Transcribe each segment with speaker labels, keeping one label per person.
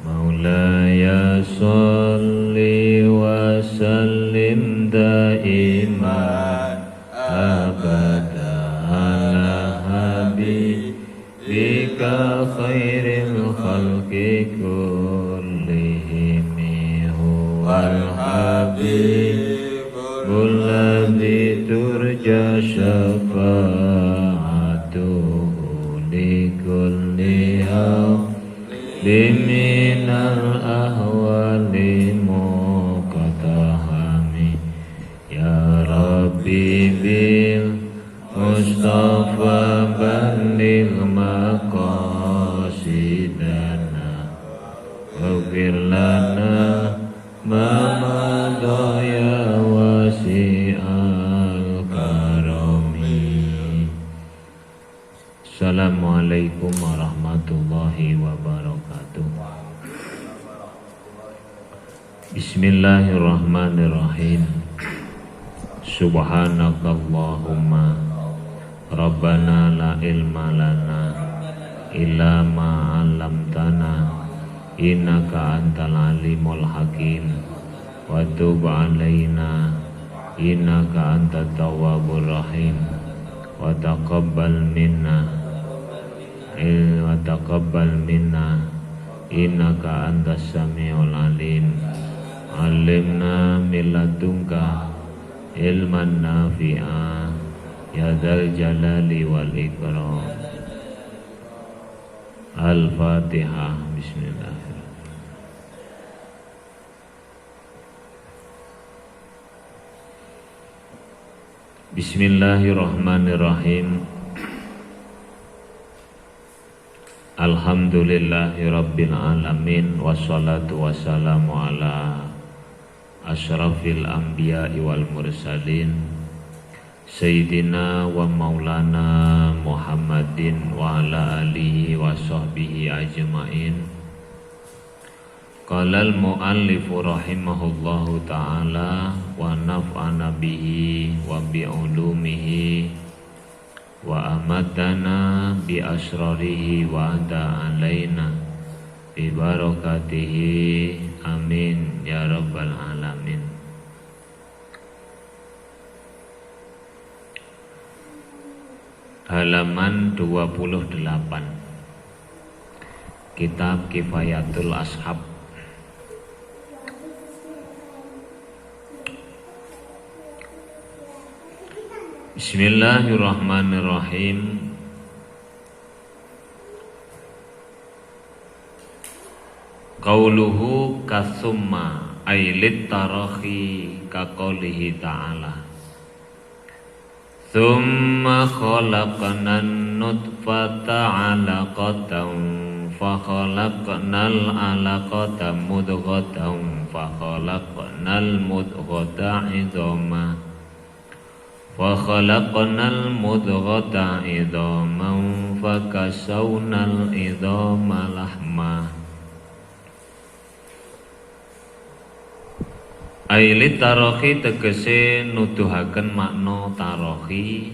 Speaker 1: Maulaya sholli wa sallim daiman abada ala habibika khairil khalqi kullihim huwal habibul ladzi turja syafa'atuhu likulli Liminal ahwali muqtahami Ya Rabbi bil Mustafa balligh maqasidana Waghfir lana ma madha ya wasi'al karami. Assalamualaikum warahmatullahi wabarakatuh. Bismillahirrahmanirrahim. Subhanakallahumma Rabbana la ilma lana illa ma 'allamtana innaka antal alimul hakim wa tub 'alaina innaka antat tawwabur rahim wa taqabbal minna innaka antas samiul alim. Alimna min ladunka ilman nafi'a ya dzal jalali wal ikram. Al-Fatihah. Bismillahirrahmanirrahim. Bismillahirrahmanirrahim. Alhamdulillahi rabbil alamin. Wassalatu wassalamu ala asyrafil anbiya'i wal mursalin Sayyidina wa maulana Muhammadin wa ala alihi wa sahbihi ajma'in. Qala al-muallifu rahimahullahu ta'ala wa naf'ana bihi wa bi'ulumihi wa amatana bi asrarihi wa ada alaina bi barakatihi amin ya rabbal alamin. Halaman 28 Kitab Kifayatul Ashab. Bismillahirrahmanirrahim. Qauluhu kasumma ailit tarahi kaqaulihi ta'ala Thumma khalaqnan nutfata 'alaqatan fa khalaqnal 'alaqata mudghatan fa khalaqnal mudghata 'idhaman fa khalaqnal mudghata 'idhaman fa kasawnal 'idhama lahma. Aili tarohi tegese nuduhaken makna tarohi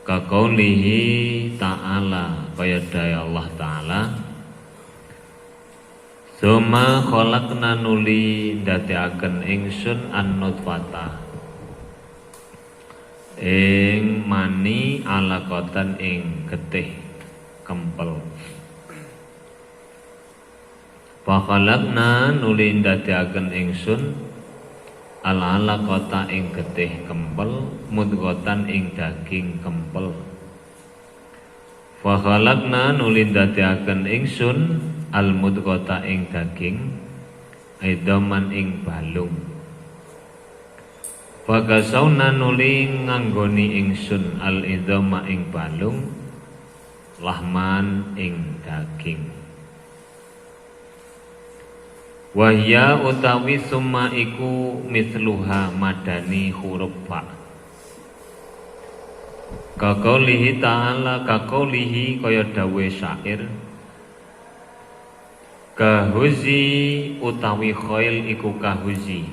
Speaker 1: kakaulihi ta'ala kaya daya Allah ta'ala Tsumma khalaqna nuli ndadeaken ingsun an-nutfata ing mani alaqatan ing getih kempel. Fakhalaqna nuli ndadeaken ingsun al-alaqata ing getih kempel mudghatan ing daging kempel. Fakhalaqna nuli ndadeaken ingsun al-mudghata ing daging idhaman ing balung. Fakasauna nuli nganggoni ingsun al-idhama ing balung lahman ing daging. Wahya utawi summa iku misluha madani huruf fa. Kakaulihi ta'ala kakaulihi kaya dawe syair. Kahuzi utawi khail iku kahuzi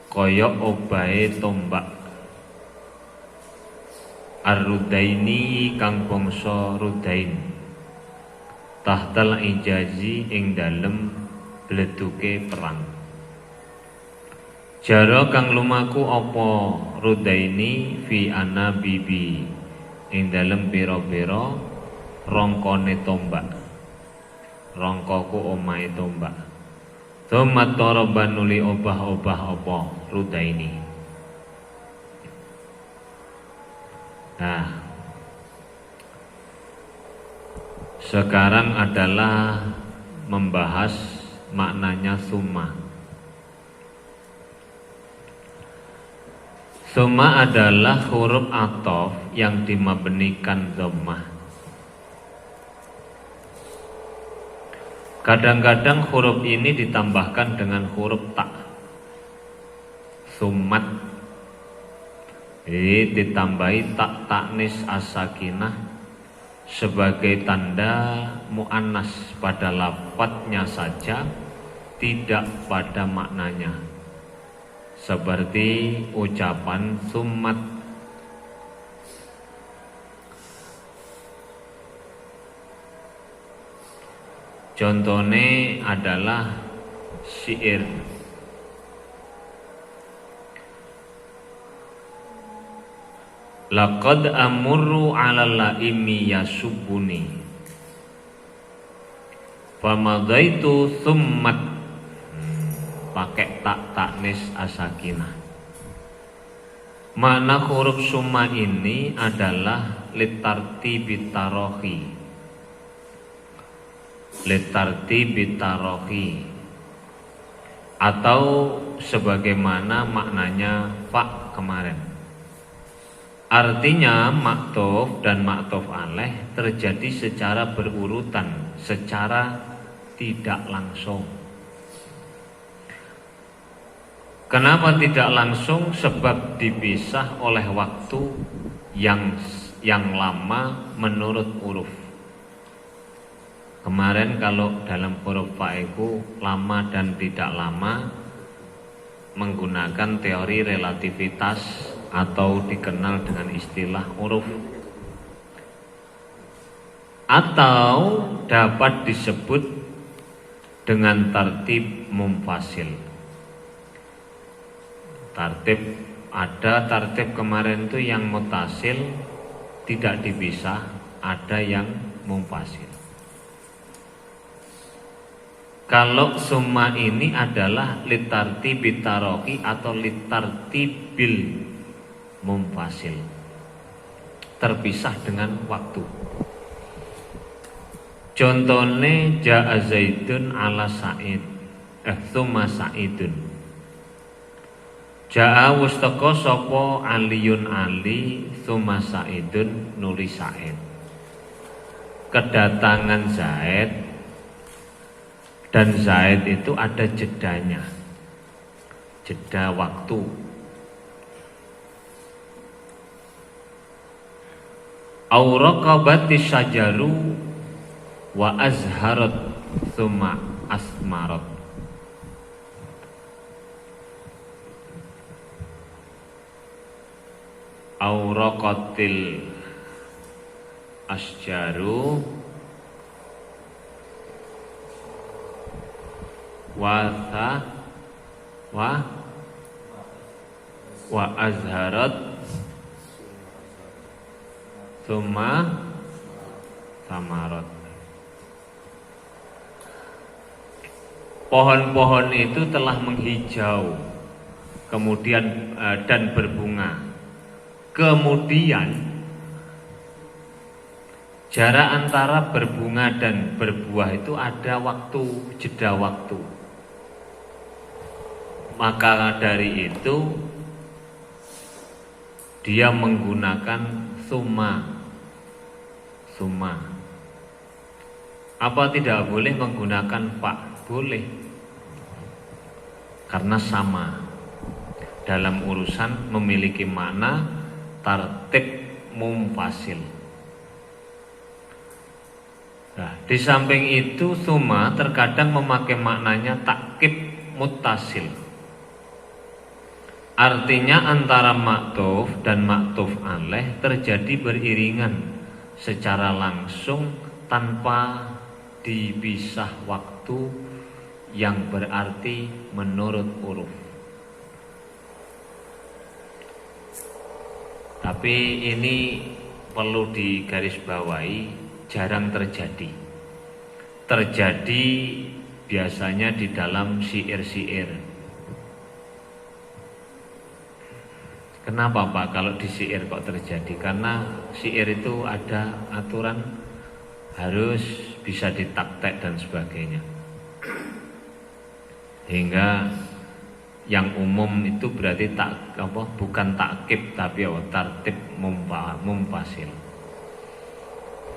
Speaker 1: kaya obahe tombak. Ar-Rudaini kang bangsa Rudain. tahtal ijazi ing dalem bleduke perang. Jara kang lumaku apa rudaini fi anabibi ing dalem pira-pira rongkone tombak. Rongkoku omahe tombak. Tomat toroban nuli obah-obah apa rudaini. Nah, sekarang adalah membahas maknanya summa. Summa adalah huruf athof yang dimabnikan dhammah. Kadang-kadang huruf ini ditambahkan dengan huruf ta. Summat. Jadi ditambahi tak taknis as-sakinah sebagai tanda muannas pada lafadznya saja, tidak pada maknanya. Seperti ucapan summat. Contohnya adalah syair. Laqad amurru 'alal laimi yasubuni famadaitu summat. Pakai tak taknis as-sakinah. Makna huruf summa ini adalah litartibi tarohi. Litartibi tarohi, atau sebagaimana maknanya fa kemarin. Artinya maktuf dan maktuf alaih terjadi secara berurutan, secara tidak langsung. Kenapa tidak langsung? Sebab dipisah oleh waktu yang lama menurut huruf. Kemarin kalau dalam huruf fa'iku lama dan tidak lama menggunakan teori relativitas atau dikenal dengan istilah huruf, atau dapat disebut dengan tartib munfasil. Ada tartib kemarin itu yang mutasil tidak dipisah, ada yang munfasil. Kalau summa ini adalah litartibil taroki atau litartibil munfasil, terpisah dengan waktu. Contohnya ja'a zaidun ala sa'id, summa sa'idun. Ja'a wustaka sapa aliyun ali, summa sa'idun nuli sa'id. Kedatangan Zaid, dan Zaid itu ada jedanya, jeda waktu. Auraqabati syajaru wa azharat thumma asmarat. Auraqatil asjaru wa azharat thumma samarat. Pohon-pohon itu telah menghijau, kemudian dan berbunga. Kemudian jarak antara berbunga dan berbuah itu ada waktu, jeda waktu. Maka dari itu dia menggunakan summa. Apa tidak boleh menggunakan fa? Boleh, karena sama dalam urusan memiliki makna tartib munfasil. Nah, di samping itu summa terkadang memakai maknanya takkib muttasil. Artinya antara maktuf dan maktuf alaih terjadi beriringan secara langsung tanpa dipisah waktu yang berarti menurut huruf. Tapi ini perlu digarisbawahi, jarang terjadi. Terjadi biasanya di dalam syair-syair. Kenapa Pak kalau di syair kok terjadi? Karena syair itu ada aturan harus bisa ditaktek dan sebagainya. Hingga yang umum itu berarti bukan takkib tapi tartib mumpasil.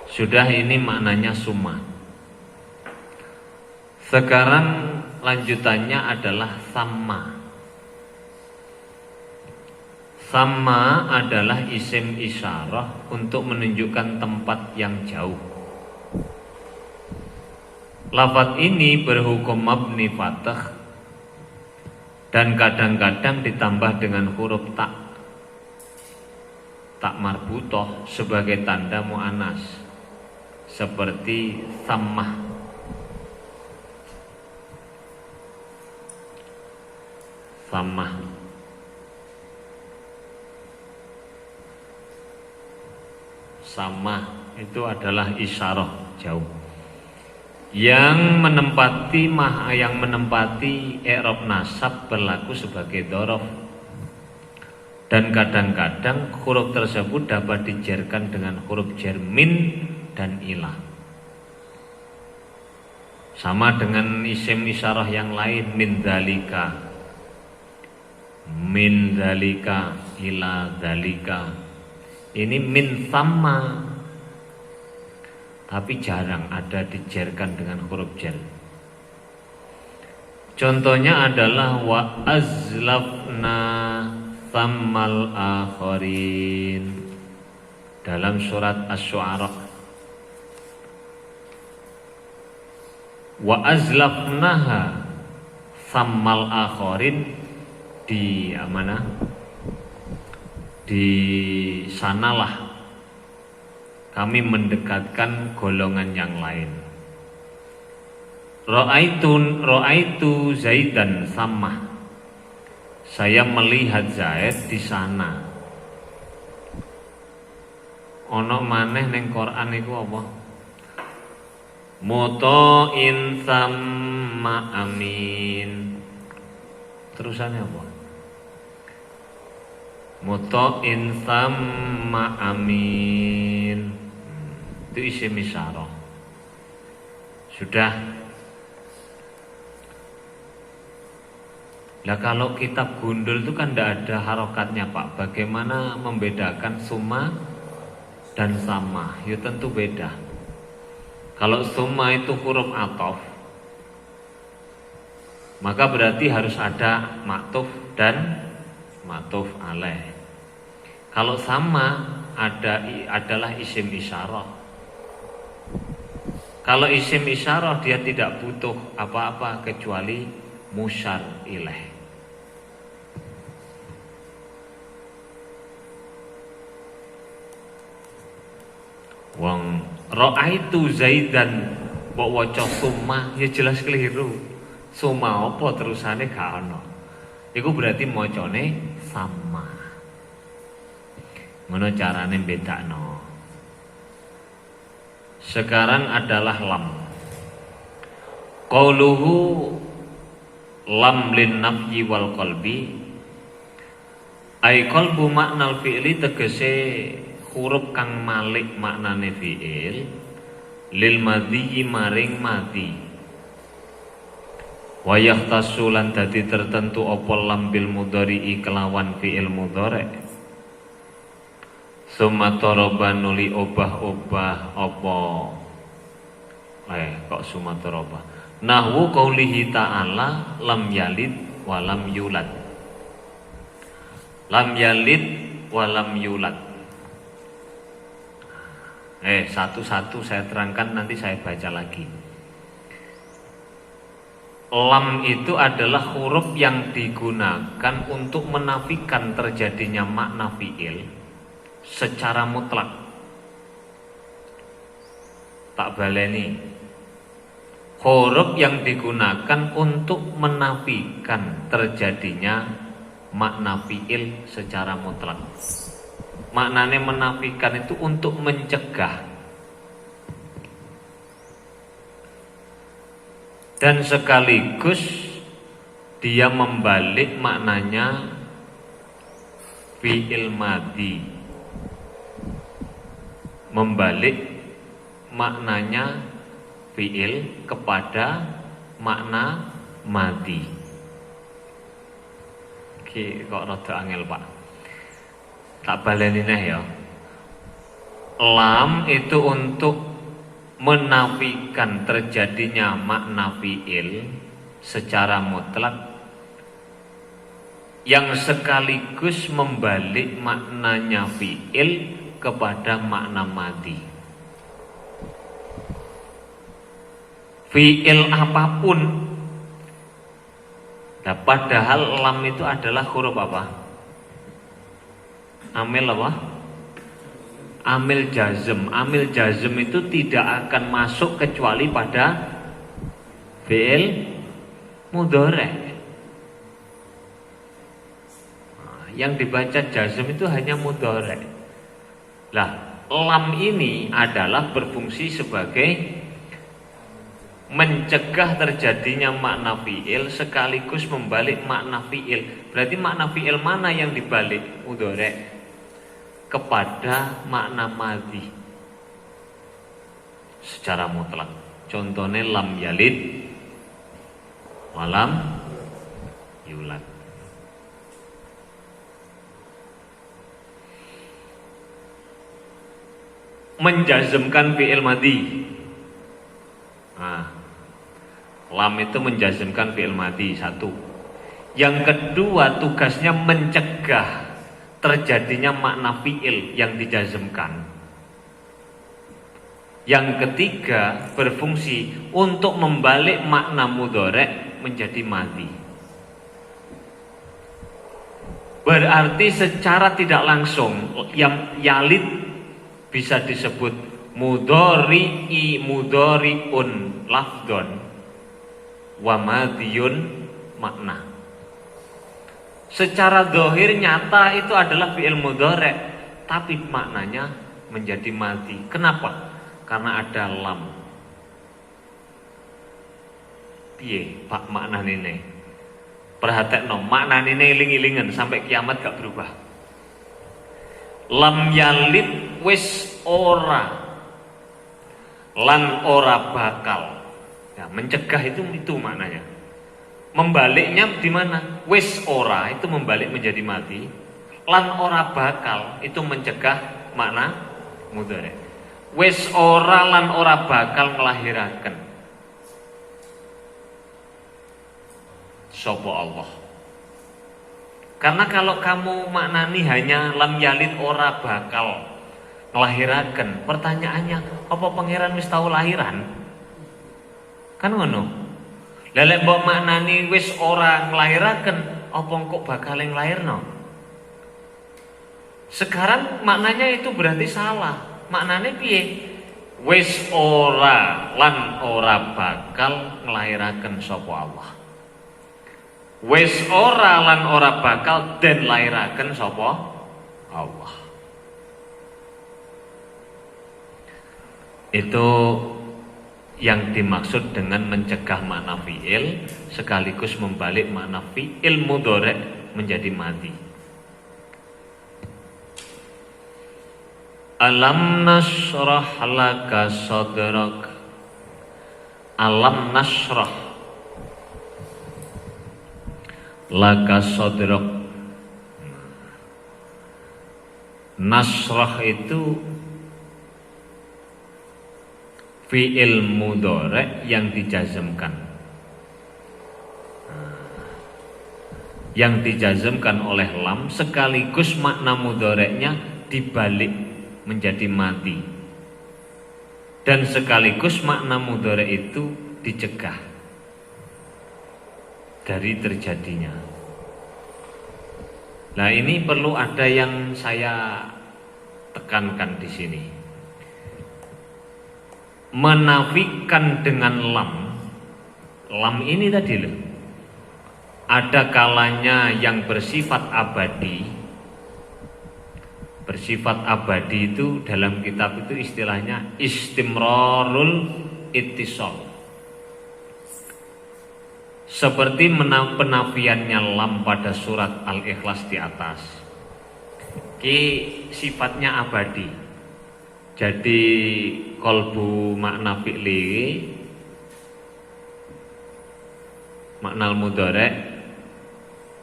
Speaker 1: Sudah, ini maknanya summa. Sekarang lanjutannya adalah sama. Sama adalah isim isyarah untuk menunjukkan tempat yang jauh. Lafaz ini berhukum mabni fathah dan kadang-kadang ditambah dengan huruf tak marbutoh sebagai tanda mu'anas, seperti sammah. Sammah. Sama itu adalah isyarah jauh yang menempati i'rab nasab berlaku sebagai dhorof, dan kadang-kadang huruf tersebut dapat dijarkan dengan huruf jar min dan ilah, sama dengan isim isyarah yang lain, min dzalika, ila dzalika. Ini min sama, tapi jarang ada dijarkan dengan huruf jar. Contohnya adalah wa azlafna thammal akharin dalam surat Asy-Syu'ara. Wa azlafnaha thammal akharin di mana? Di sanalah kami mendekatkan golongan yang lain. Ra'aitu Zaidan sama. Saya melihat Zaid di sana. Ono maneh ning Quran iku apa? Muta'in sama amin. Terusannya apa? Muta'in sama amin. Itu isim isyarah. Sudah. Lah kalau kitab gundul itu kan tidak ada harokatnya Pak. Bagaimana membedakan summa dan sama? Ya tentu beda. Kalau summa itu huruf athof, maka berarti harus ada maktuf dan maktuf alaih. Kalau sama adalah isim isyarah. Kalau isim isyarah dia tidak butuh apa-apa kecuali musyar ilaih. Wong ra'aitu Zaidan mbok waca summa ya jelas keliru. Summa apa terusane gak ono. Iku berarti macane sama. Ngono carane bedakno. Sekarang adalah lam. Qauluhu lam lin nafyi wal qalbi. Ai qalbu maknal fi'li tegese huruf kang malik maknane fi'il lil madhi maring mati. Wa yahtassu lan dadi tertentu apa lam bil mudhari'i kelawan fi'il mudhari'. Summa toroba nuli obah-obah apa? Kok summa toroba? Nahwu qaulihi ta'ala lam yalid wa lam yulad. Lam yalid wa lam yulad. Satu-satu saya terangkan, nanti saya baca lagi. Lam itu adalah huruf yang digunakan untuk menafikan terjadinya makna fi'il secara mutlak. Tak baleni. huruf yang digunakan untuk menafikan terjadinya makna fi'il secara mutlak. Maknanya menafikan itu untuk mencegah. Dan sekaligus dia membalik maknanya fi'il madhi. Membalik maknanya fi'il kepada makna madhi. Oke, kok rada angel Pak. Tak baleni neh ya. Lam itu untuk menafikan terjadinya makna fi'il secara mutlak, yang sekaligus membalik maknanya fi'il kepada makna madhi. Fi'il apapun. Nah, padahal lam itu adalah huruf apa? Amil apa? Amil jazm. Amil jazm itu tidak akan masuk kecuali pada fi'il mudhari'. Nah, yang dibaca jazm itu hanya mudhari'. Lah, lam ini adalah berfungsi sebagai mencegah terjadinya makna fi'il sekaligus membalik makna fi'il. Berarti makna fi'il mana yang dibalik? Mudhari' kepada makna madhi secara mutlak. Contohnya lam yalid walam yulad. Menjazmkan fi'il madhi. Nah, lam itu menjazmkan fi'il madhi, satu. Yang kedua, tugasnya mencegah terjadinya makna fi'il yang dijazmkan. Yang ketiga, berfungsi untuk membalik makna mudhari' menjadi madhi. Berarti secara tidak langsung yang yalid bisa disebut mudhari'i mudhari'un lafdhon wa madhiyun makna. Secara zahir nyata itu adalah fi'il mudhari', tapi maknanya menjadi madhi. Kenapa? Karena ada lam. Piye Pak maknane ini? Perhatekno, maknane ini iling-ilingan sampai kiamat gak berubah. Lam yalid wis ora lan ora bakal. Ya, mencegah itu maknanya. Membaliknya di mana? Wis ora itu membalik menjadi madhi. Lan ora bakal itu mencegah makna mudhari'. Wis ora lan ora bakal nglahiraken sapa Allah. Karena kalau kamu maknani hanya lam yalid ora bakal nglahiraken, pertanyaannya apa pangeran wis tau lahiran? Kan ngono. Lah lek mbok maknani wis ora nglahiraken, apa kok bakal nglairno? Sekarang maknanya itu berarti salah. Maknanya piye? Wis ora lan ora bakal nglairaken sapa Allah. Wis ora lan ora bakal den lairaken sapa Allah. Itu yang dimaksud dengan mencegah makna fi'il sekaligus membalik makna fi'il mudhari' menjadi madhi. Alam nasrah laka sadrak. Alam nasrah laka sadrak. Nasrah itu fi'il mudhari' yang dijazmkan. Yang dijazmkan oleh lam sekaligus makna mudhari'nya dibalik menjadi madhi. Dan sekaligus makna mudhari' itu dicegah dari terjadinya. Nah, ini perlu ada yang saya tekankan di sini. Menafikan dengan lam lam ini tadi loh, ada kalanya yang bersifat abadi. Bersifat abadi itu dalam kitab itu istilahnya istimrarul ittisal. Seperti penafiannya lam pada surat Al-Ikhlas di atas. Ki sifatnya abadi. Jadi kolbu makna fi'li, makna mudhari'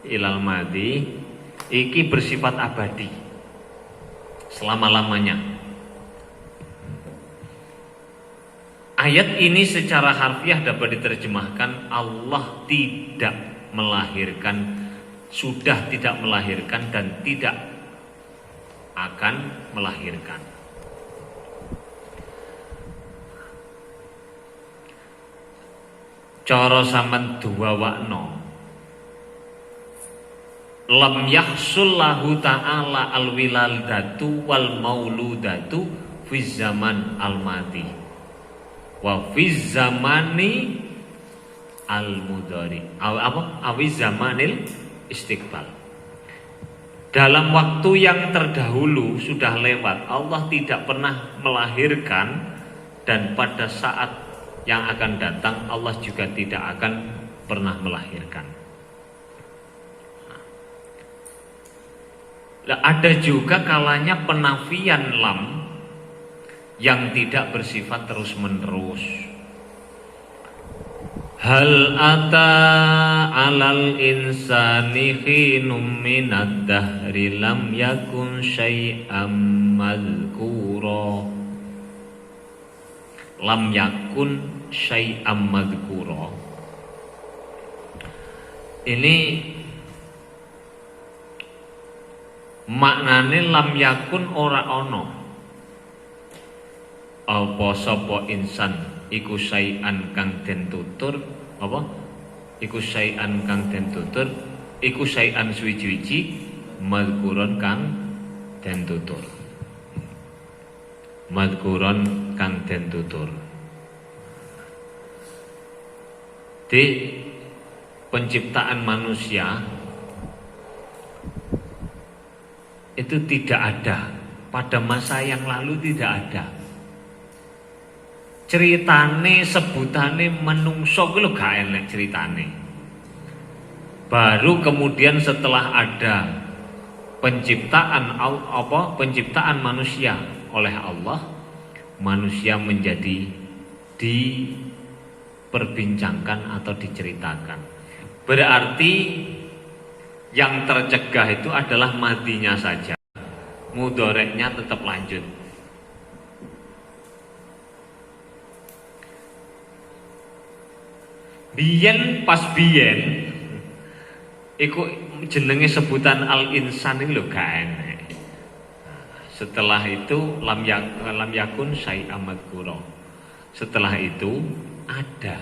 Speaker 1: ilal madhi iki bersifat abadi selama-lamanya. Ayat ini secara harfiah dapat diterjemahkan Allah tidak melahirkan, sudah tidak melahirkan dan tidak akan melahirkan. Cara sampean duwawakno lam yahsul lahu ta'ala al-wiladatu wal mauludatu fi zaman al-madi wa fi zamani al-mudhari awi zamanil istiqbal. Dalam waktu yang terdahulu sudah lewat, Allah tidak pernah melahirkan, dan pada saat yang akan datang Allah juga tidak akan pernah melahirkan. Ada juga kalanya penafian lam yang tidak bersifat terus menerus. Hal ata alal insani khinum minad dahri lam yakun syai'am madhkura. Lam yakun syai'am madhkura. Ini maknane lam yakun ora ono apa sapa insan iku syai'an kang den tutur apa iku syai'an kang den tutur iku syai'an suwi-wiji madhkuron kang den tutur madhkuron kang den tutur. Di penciptaan manusia itu tidak ada, pada masa yang lalu tidak ada. Ceritane sebutane menungso ku lho gak enak ceritane. Baru kemudian setelah ada penciptaan manusia oleh Allah, manusia menjadi diperbincangkan atau diceritakan. Berarti yang tercegah itu adalah madinya saja, mudhoreknya tetap lanjut. Biyen pas biyen iku jenenge sebutan al-insan ini lho gak enak. Setelah itu lam yakun syai'am madhkura. Setelah itu ada.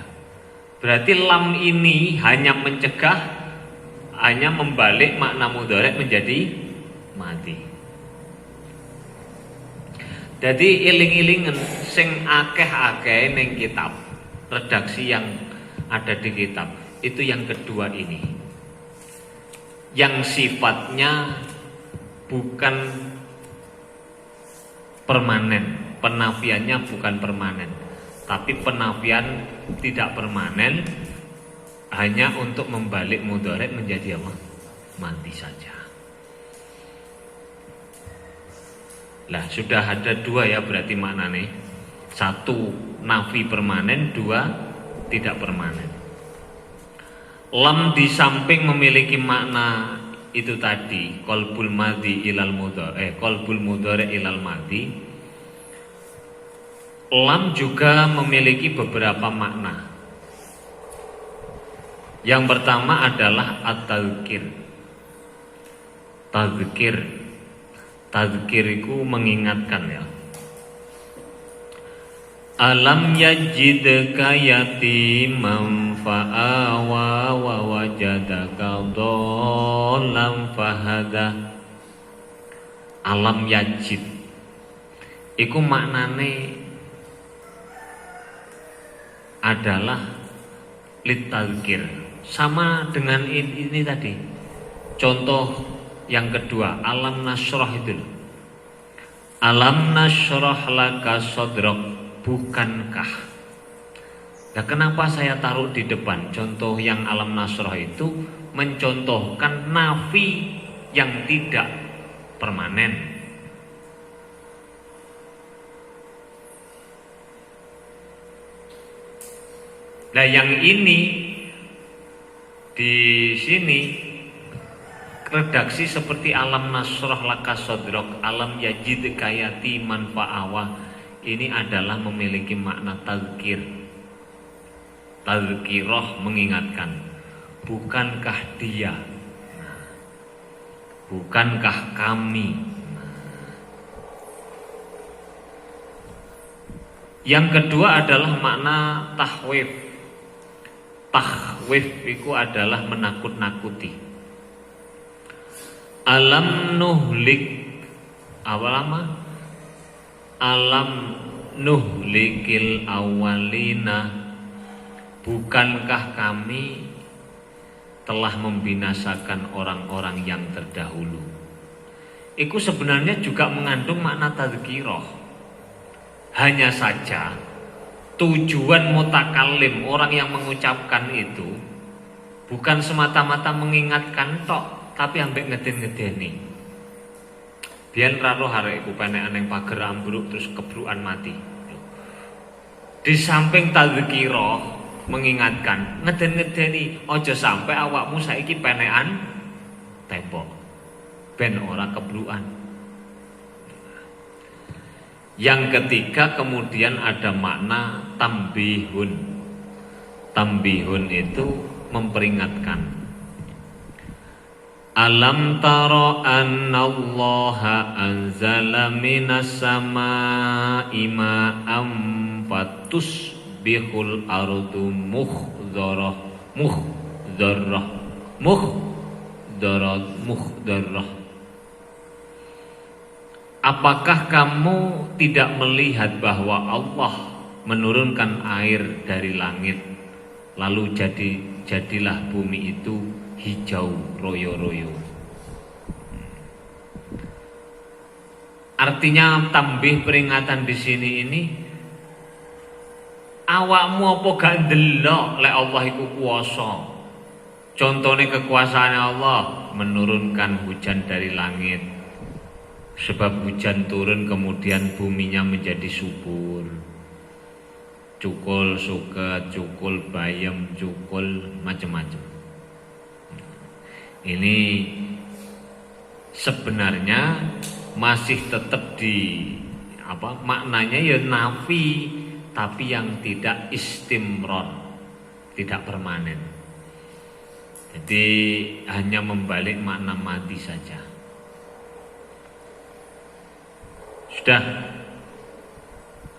Speaker 1: Berarti lam ini hanya mencegah, hanya membalik makna mudhari' menjadi mati. Jadi iling-ilingen sing akeh-akeh ning kitab, redaksi yang ada di kitab itu yang kedua ini, yang sifatnya bukan permanen, penafiannya bukan permanen, tapi penafian tidak permanen, hanya untuk membalik mudhari' menjadi apa? Mati saja. Lah sudah ada dua ya berarti maknanya. Satu nafi permanen, dua tidak permanen. Lam di samping memiliki makna itu tadi qalbul madhi ilal mudhari, qalbul mudhari ilal madhi. Lam juga memiliki beberapa makna. Yang pertama adalah at-tadzkir. Tadzkir itu mengingatkan ya. Alam yajidka yatiman fa'awa wa wajadaka dhallan fahada. Alam yajid iku maknane adalah litadzkir. Sama dengan ini tadi. Contoh yang kedua, alam nasroh itu. Alam nasroh laka sodrok, bukankah? Nah, kenapa saya taruh di depan? Contoh yang alam nasroh itu mencontohkan nafi yang tidak permanen. Nah, yang ini di sini redaksi seperti alam nasroh laka sodrok, alam yajid kayati manfa'awa, ini adalah memiliki makna tadzkir. Tadzkiroh, mengingatkan. Bukankah dia, bukankah kami. Yang kedua adalah makna tahwif. Tahwif itu adalah menakut-nakuti. Alam nuhlik, awalama alam nuhlikil awalina, bukankah kami telah membinasakan orang-orang yang terdahulu. Itu sebenarnya juga mengandung makna tadzkirah. Hanya saja tujuan mutakalim, orang yang mengucapkan itu bukan semata-mata mengingatkan tok, tapi ambek ngeden-ngedeni. Biyen ra roh arek iku penekan ning pager ambruk terus kebrukan mati. Di samping tadzkirah, mengingatkan, ngeden-ngedeni, aja sampai awakmu saiki penekan tembok ben ora kebrukan. Yang ketiga kemudian ada makna tambihun. Tambihun itu memperingatkan. Alam taro annallaha anzala minas samaa'i ma'am fatus bihul ardu mukhdarah. Apakah kamu tidak melihat bahwa Allah menurunkan air dari langit, lalu jadilah bumi itu hijau royo-royo. Artinya tambih peringatan di sini ini, awakmu apa gak ndelok lek Allah iku kuwasa. Contohnya kekuasaan Allah menurunkan hujan dari langit. Sebab hujan turun kemudian buminya menjadi subur. Cukul suket, cukul bayam, cukul macam-macam. Ini sebenarnya masih tetap di maknanya ya nafi, tapi yang tidak istimron, tidak permanen. Jadi hanya membalik makna mati saja. Sudah,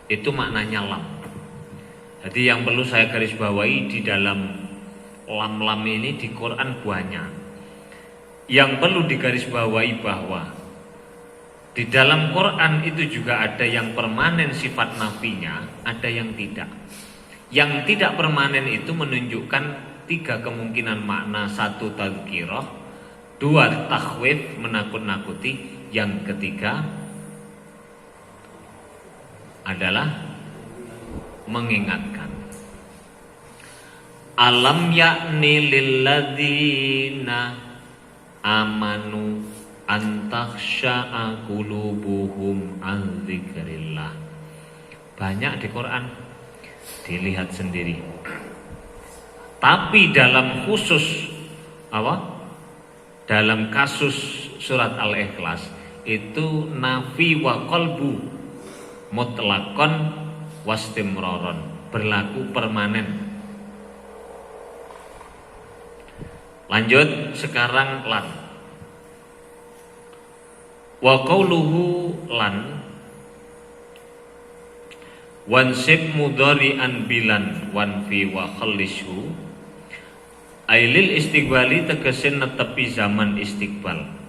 Speaker 1: itu maknanya lam. Jadi yang perlu saya garis bawahi di dalam lam-lam ini di Quran banyak. Yang perlu digarisbawahi bahwa di dalam Quran itu juga ada yang permanen sifat nafinya, ada yang tidak. Yang tidak permanen itu menunjukkan 3 kemungkinan makna. 1 tadzkirah, 2 takhwif, menakut-nakuti, yang ketiga adalah mengingatkan. Alam yakni lilladzina amanu antakhsha'a qulubuhum an dzikrillah. Banyak di Quran, dilihat sendiri. Tapi dalam khusus dalam kasus surat Al-Ikhlas itu nafi wa qalbu mutlakon wastimroron, berlaku permanen. Lanjut sekarang lan. Wa qauluhu lan wansib mudhari'an bilan wan fi wa khallishu ailil istiqbali, tegesin netepi zaman istiqbal.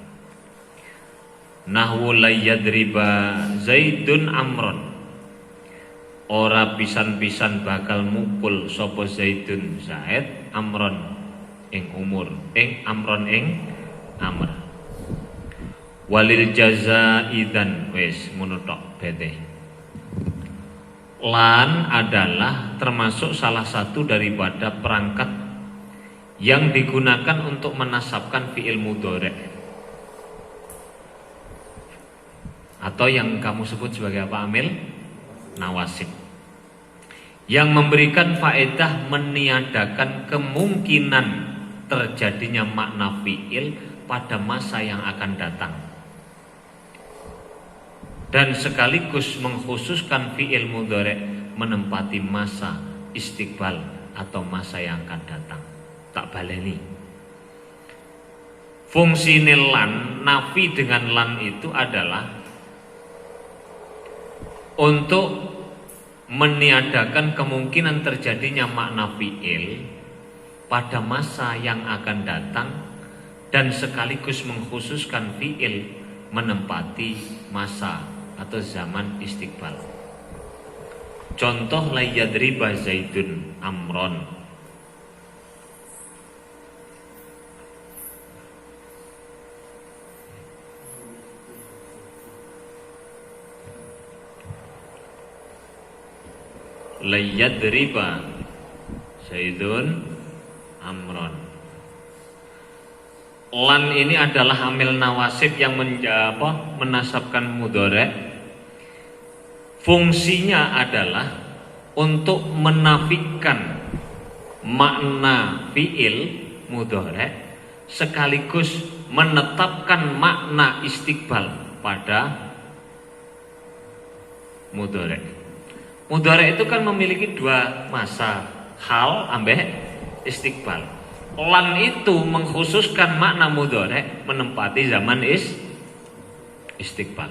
Speaker 1: Nahwu la yadriba Zaidun amron, ora pisan-pisan bakal mukul sapa Zaidun Zaid Amron ing Amron ing Amr. Walil jazaidan wis ngono tok bete. Lan adalah termasuk salah satu daripada perangkat yang digunakan untuk menasabkan fi'il mudhari' atau yang kamu sebut sebagai apa, Amil? Nawasib, yang memberikan faedah meniadakan kemungkinan terjadinya makna fi'il pada masa yang akan datang, dan sekaligus mengkhususkan fi'il mudhari' menempati masa istiqbal atau masa yang akan datang. Tak baleni. Fungsi lan, nafi dengan lan itu adalah untuk meniadakan kemungkinan terjadinya makna fi'il pada masa yang akan datang, dan sekaligus mengkhususkan fi'il menempati masa atau zaman istiqbal. Contoh la yadriba Zaidun Amron. La yadriba Zaidun Amron. Lan ini adalah amil nawasib yang menasabkan mudhari'. Fungsinya adalah untuk menafikan makna fi'il mudhari' sekaligus menetapkan makna istiqbal pada mudhari'. Mudhari' itu kan memiliki dua masa, hal ambek istiqbal. Lan itu mengkhususkan makna mudhari' menempati zaman istiqbal.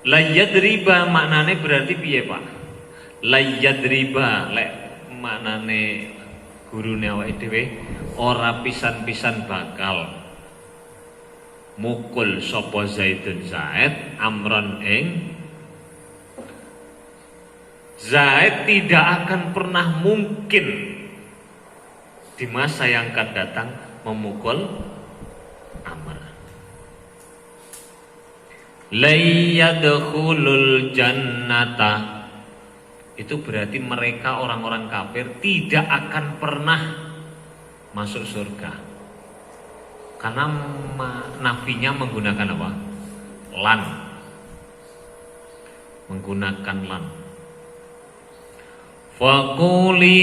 Speaker 1: La yadriba maknane berarti piye, Pak? La yadriba lek maknane gurune awake dhewe ora pisan-pisan bakal mukul sapa Zaidun Zaid Amron ing Zaid tidak akan pernah mungkin di masa yang akan datang memukul Amr. La yadkhulul jannata, itu berarti mereka orang-orang kafir tidak akan pernah masuk surga. Karena nafinya menggunakan apa? Lan. Menggunakan lan. Faquli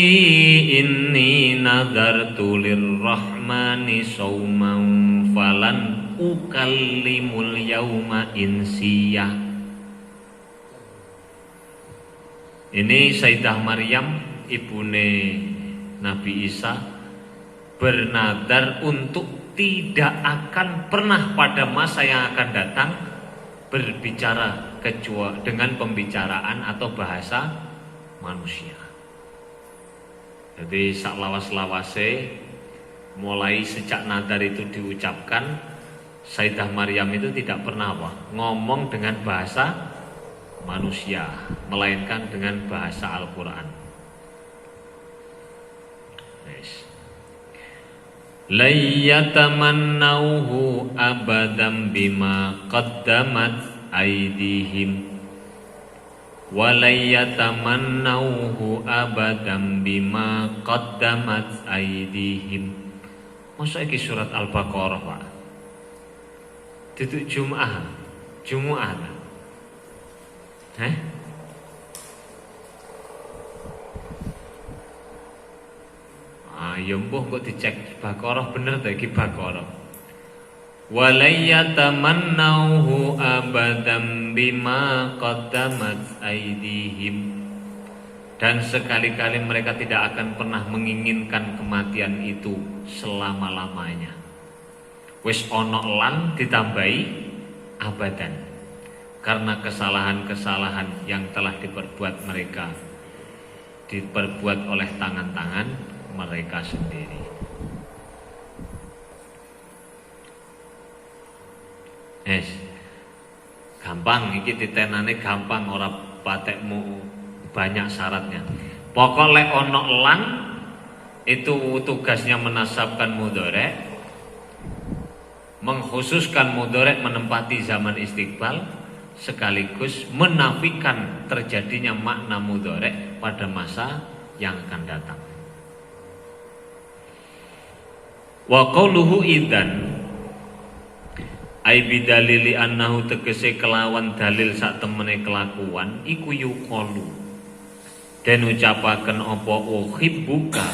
Speaker 1: inni nadartu lirrahmani sauman falan ukallimul yauma insiya. Ini Sayyidah Maryam ibune Nabi Isa bernadar untuk tidak akan pernah pada masa yang akan datang berbicara kecuali dengan pembicaraan atau bahasa manusia. Jadi sak lawas-lawase mulai sejak nadar itu diucapkan, Sayyidah Maryam itu tidak pernah ngomong dengan bahasa manusia, melainkan dengan bahasa Al-Quran. La yatamannauhu abadan bima qaddamat aydihim walayyatamannauhu abadan bima qaddamat aydihim. Masa iki surat Al-Baqarah, Pak? Titik Jum'ah. Ya mbuh kok dicek Baqarah bener ta iki Baqarah. Walayyatamannauhu abadan bima qaddamat aydihim, dan sekali-kali mereka tidak akan pernah menginginkan kematian itu selama-lamanya. Wis ono lan ditambahi abadan, karena kesalahan-kesalahan yang telah diperbuat mereka, diperbuat oleh tangan-tangan mereka sendiri. Gampang iki titenane, gampang, ora patekmu banyak syaratnya. Pokok lek ono lan itu tugasnya menasabkan mudhari, mengkhususkan mudhari menempati zaman istiqbal, sekaligus menafikan terjadinya makna mudhari pada masa yang akan datang. Wa qauluhu idzan ai bidalili annahu tegese kelawan dalil sak temene kelakuan iku yuqalu den ucapaken apa uhibbuka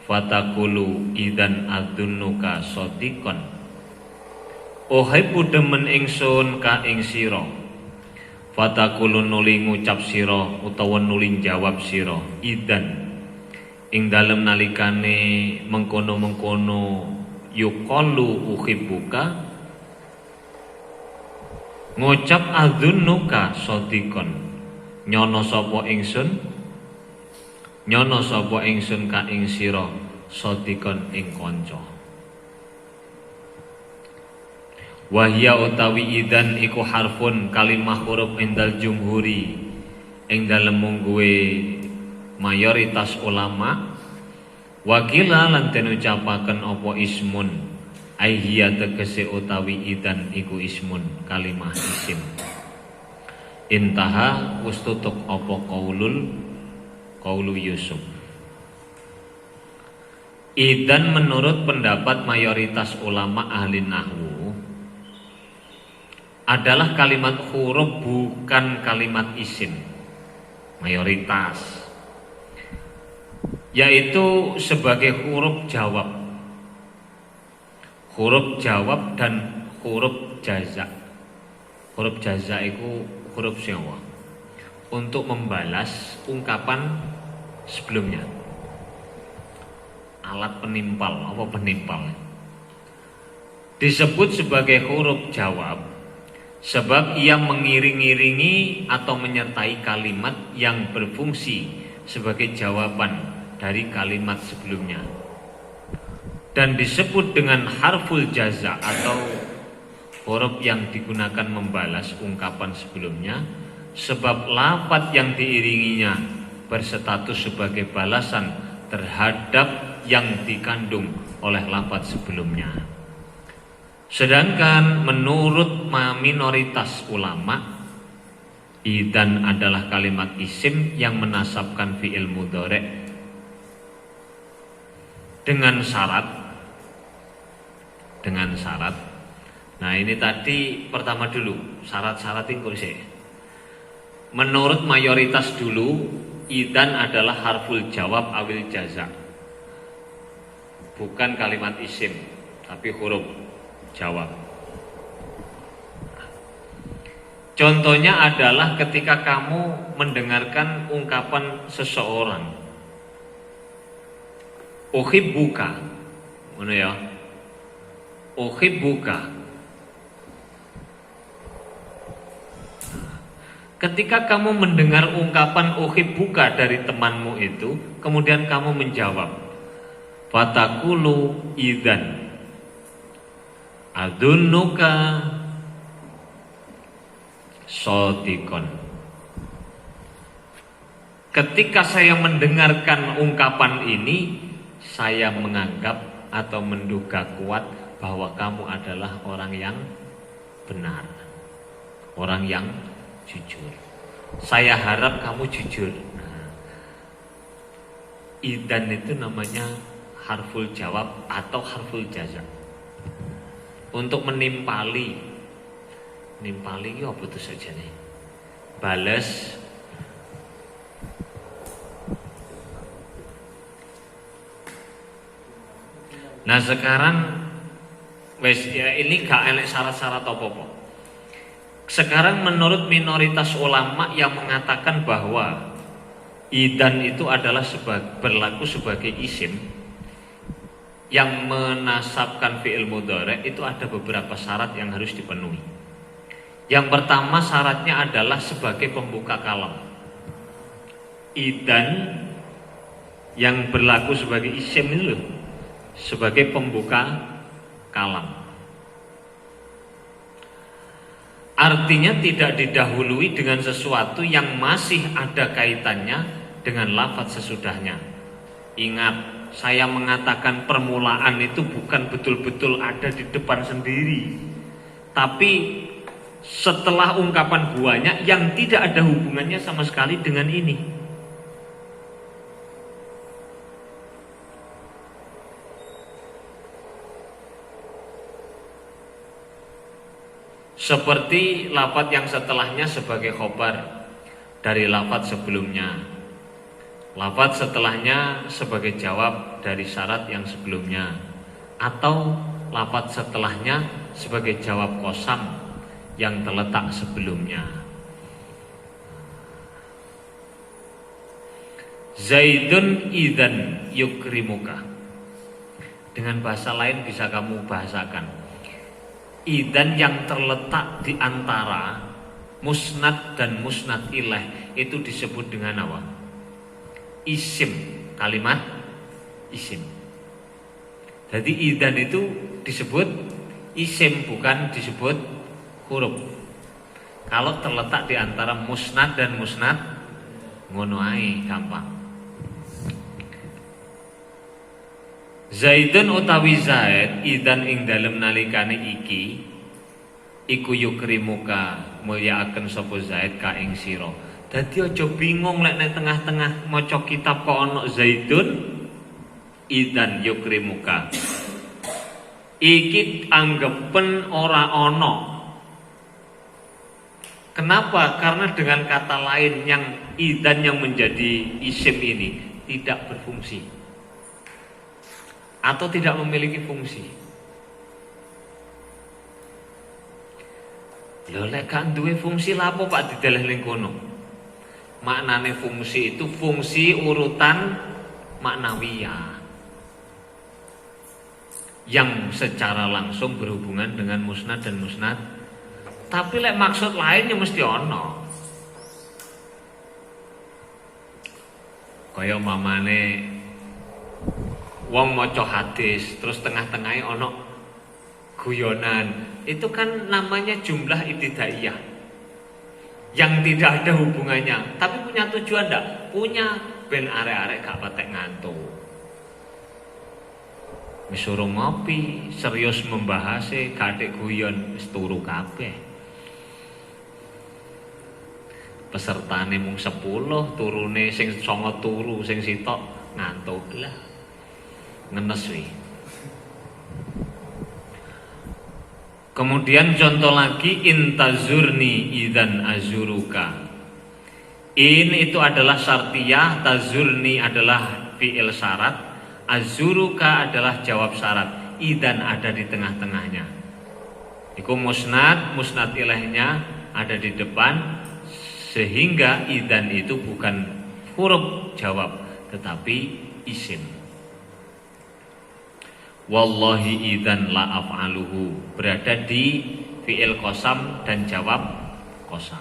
Speaker 1: fatakulu idzan adzunnuka shadiqan uhibbu demen ingsun ka ing sira fatakulu nuli ngucap sira utawa nuli jawab sira idzan ing dalem nalikane mengkono-mengkono yuqalu uhibbuka ngucap adzunnuka shadiqan nyono sapa ingsun ka ing sira shadiqan ing kanca wahya utawi idzan iku harfun kalimah huruf indal jumhuri ing dalem mungguwe mayoritas ulama wakila lan den ucapaken apa ismun aihiya tegese utawi idzan iku ismun kalimah isim intaha wis tutup apa qaulu Yusuf. Idzan menurut pendapat mayoritas ulama ahli nahwu adalah kalimat huruf bukan kalimat isim mayoritas, yaitu sebagai huruf jawab dan huruf jaza. Huruf jaza itu huruf sewa untuk membalas ungkapan sebelumnya. Alat penimpal, apa penimpal? Disebut sebagai huruf jawab sebab ia mengiring-iringi atau menyertai kalimat yang berfungsi sebagai jawaban dari kalimat sebelumnya. Dan disebut dengan harful jaza atau huruf yang digunakan membalas ungkapan sebelumnya sebab lafaz yang diiringinya berstatus sebagai balasan terhadap yang dikandung oleh lafaz sebelumnya. Sedangkan menurut minoritas ulama, idzan adalah kalimat isim yang menasabkan fi'il mudhari dengan syarat. Nah ini tadi pertama dulu syarat-syarat itu sih. Menurut mayoritas dulu idzan adalah harful jawab awil jaza, bukan kalimat isim tapi huruf jawab. Contohnya adalah ketika kamu mendengarkan ungkapan seseorang uhibbuka, ngono ya, uhibbuka. Ketika kamu mendengar ungkapan uhibbuka dari temanmu itu, kemudian kamu menjawab, fatakulu idzan adzunnuka shadiqan. Ketika saya mendengarkan ungkapan ini, saya menganggap atau menduga kuat bahwa kamu adalah orang yang benar, orang yang jujur. Saya harap kamu jujur. Nah, idzan itu namanya harful jawab atau harful jaza. Untuk menimpali apa itu saja nih? Balas. Nah sekarang wes ya ini gak elek syarat-syarat apa-apa. Sekarang menurut minoritas ulama yang mengatakan bahwa idzan itu adalah berlaku sebagai isim yang menasabkan fi'il mudhari, itu ada beberapa syarat yang harus dipenuhi. Yang pertama syaratnya adalah sebagai pembuka kalam. Idzan yang berlaku sebagai isim itu loh, sebagai pembuka kalam. Artinya tidak didahului dengan sesuatu yang masih ada kaitannya dengan lafaz sesudahnya. Ingat, saya mengatakan permulaan itu bukan betul-betul ada di depan sendiri, tapi setelah ungkapan guanya yang tidak ada hubungannya sama sekali dengan ini. Seperti lafaz yang setelahnya sebagai khobar dari lafaz sebelumnya, lafaz setelahnya sebagai jawab dari syarat yang sebelumnya, atau lafaz setelahnya sebagai jawab qasam yang terletak sebelumnya. Zaidun idzan yukrimuka. Dengan bahasa lain bisa kamu bahasakan. Idzan yang terletak di antara musnad dan musnad ilaih itu disebut dengan apa? Isim, kalimat isim. Jadi idzan itu disebut isim, bukan disebut huruf. Kalau terletak di antara musnad dan musnad, ngono ae, gampang. Zaidun utawi Zaid idzan ing dalem nalikane iki iku yukrimuka mulyakaken sapa Zaid ka ing sira. Dadi aja bingung lek nek tengah-tengah maca kitab kok ana Zaidun idzan yukrimuka. Iki anggepen ora ana. Kenapa? Karena dengan kata lain yang idzan yang menjadi isim ini tidak berfungsi atau tidak memiliki fungsi. Lho lek gak duwe fungsi lapo Pak dideleh ning kono? Maknane fungsi itu fungsi urutan maknawiyah yang secara langsung berhubungan dengan musnad dan musnad. Tapi lek maksud lain ya mesti ono. Kaya mamane wong maca hadis terus tengah-tengahnya ono guyonan, itu kan namanya jumlah ibtidaiyah yang tidak ada hubungannya, tapi punya tujuan ndak? Punya, ben arek-arek gak patek ngantuk. Wis suruh ngopi, serius membahasnya, gak ada guyon, wis turu kabeh. Pesertane mung 10, turune sing 9 turu, sing sitok ngantuk lah. Ngenes wi. Kemudian contoh lagi intazurni idzan azuruka. In itu adalah syartiyah, tazurni adalah fi'il syarat, azuruka adalah jawab syarat. Idzan ada di tengah-tengahnya. Iku musnad, musnad ilaihnya ada di depan, sehingga idzan itu bukan huruf jawab tetapi isim. Wallahi idzan la af'aluhu berada di fi'il qasam dan jawab qasam.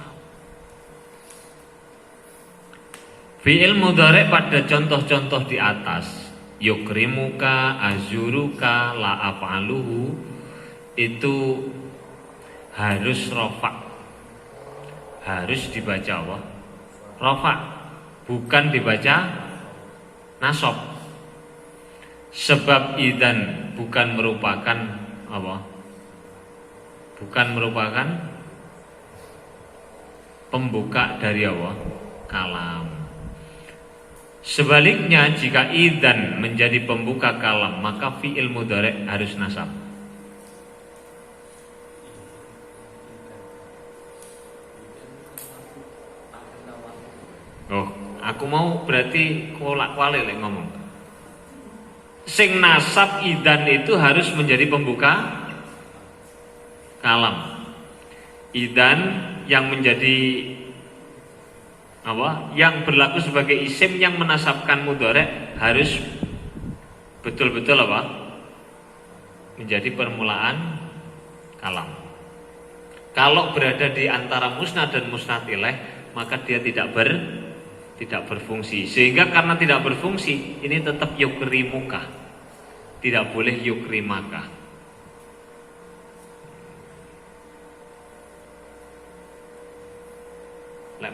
Speaker 1: Fi'il mudhari' pada contoh-contoh di atas, yukrimuka, azuruka, la af'aluhu, itu harus rafa'. Harus dibaca apa? Rafa', bukan dibaca nasab. Sebab idzan bukan merupakan apa? Bukan merupakan pembuka dari apa? Kalam. Sebaliknya jika idzan menjadi pembuka kalam, maka fi'il mudhari' harus nasab. Oh, aku mau berarti kolak-walik lek ngomong. Sing nasab idzan itu harus menjadi pembuka kalam. Idzan yang menjadi apa? Yang berlaku sebagai isim yang menasabkan mudhari' harus betul-betul apa? Menjadi permulaan kalam. Kalau berada di antara musnad dan musnad ilaih, maka dia tidak berfungsi. Sehingga karena tidak berfungsi, ini tetap yukrimuka, tidak boleh yukrimaka.